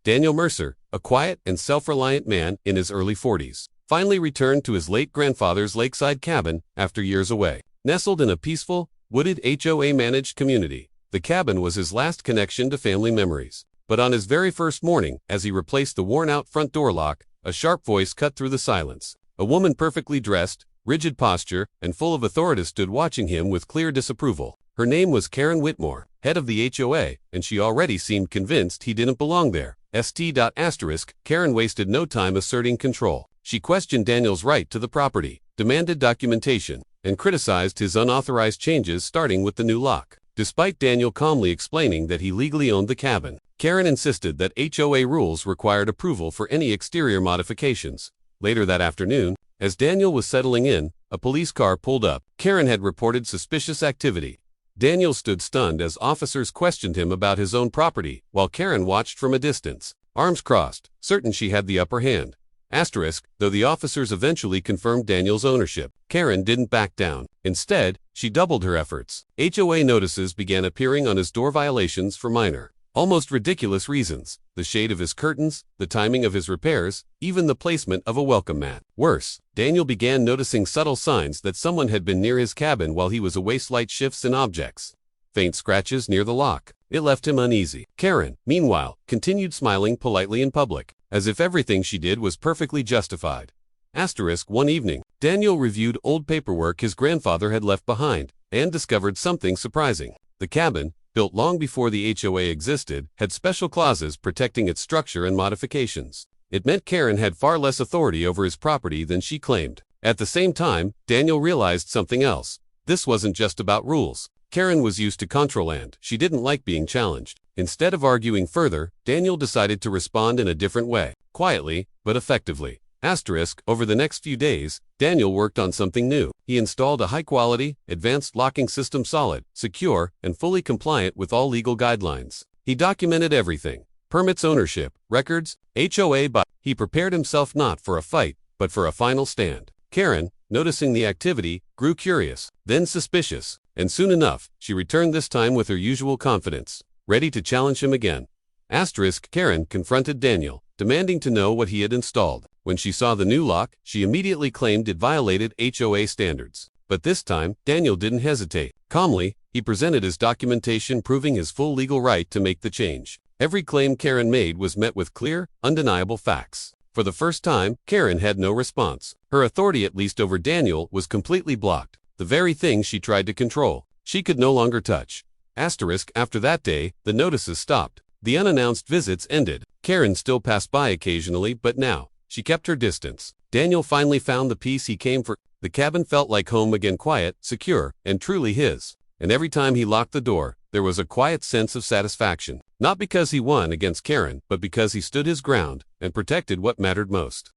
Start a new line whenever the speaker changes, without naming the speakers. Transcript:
Daniel Mercer, a quiet and self-reliant man in his early 40s, finally returned to his late grandfather's lakeside cabin after years away. Nestled in a peaceful, wooded HOA-managed community, the cabin was his last connection to family memories. But on his very first morning, as he replaced the worn-out front door lock, a sharp voice cut through the silence. A woman perfectly dressed, rigid posture, and full of authority stood watching him with clear disapproval. Her name was Karen Whitmore, head of the HOA, and she already seemed convinced he didn't belong there. Karen wasted no time asserting control. She questioned Daniel's right to the property, demanded documentation, and criticized his unauthorized changes starting with the new lock. Despite Daniel calmly explaining that he legally owned the cabin, Karen insisted that HOA rules required approval for any exterior modifications. Later that afternoon, as Daniel was settling in, a police car pulled up. Karen had reported suspicious activity. Daniel stood stunned as officers questioned him about his own property, while Karen watched from a distance, arms crossed, certain she had the upper hand. Though the officers eventually confirmed Daniel's ownership, Karen didn't back down. Instead, she doubled her efforts. HOA notices began appearing on his door violations for minor, almost ridiculous reasons: the shade of his curtains, the timing of his repairs, even the placement of a welcome mat. Worse, Daniel began noticing subtle signs that someone had been near his cabin while he was away. Slight shifts in objects, faint scratches near the lock. It left him uneasy. Karen, meanwhile, continued smiling politely in public, as if everything she did was perfectly justified. One evening, Daniel reviewed old paperwork his grandfather had left behind, and discovered something surprising. The cabin, built long before the HOA existed, had special clauses protecting its structure and modifications. It meant Karen had far less authority over his property than she claimed. At the same time, Daniel realized something else. This wasn't just about rules. Karen was used to contraland. She didn't like being challenged. Instead of arguing further, Daniel decided to respond in a different way, quietly, but effectively. Over the next few days, Daniel worked on something new. He installed a high-quality, advanced locking system, solid, secure, and fully compliant with all legal guidelines. He documented everything: permits, ownership, records, HOA. He prepared himself not for a fight, but for a final stand. Karen, noticing the activity, grew curious, then suspicious, and soon enough, she returned, this time with her usual confidence, ready to challenge him again. Karen confronted Daniel, demanding to know what he had installed. When she saw the new lock, she immediately claimed it violated HOA standards. But this time, Daniel didn't hesitate. Calmly, he presented his documentation proving his full legal right to make the change. Every claim Karen made was met with clear, undeniable facts. For the first time, Karen had no response. Her authority, at least over Daniel, was completely blocked. The very thing she tried to control, she could no longer touch. After that day, the notices stopped. The unannounced visits ended. Karen still passed by occasionally, but now, she kept her distance. Daniel finally found the peace he came for. The cabin felt like home again, quiet, secure, and truly his. And every time he locked the door, there was a quiet sense of satisfaction. Not because he won against Karen, but because he stood his ground and protected what mattered most.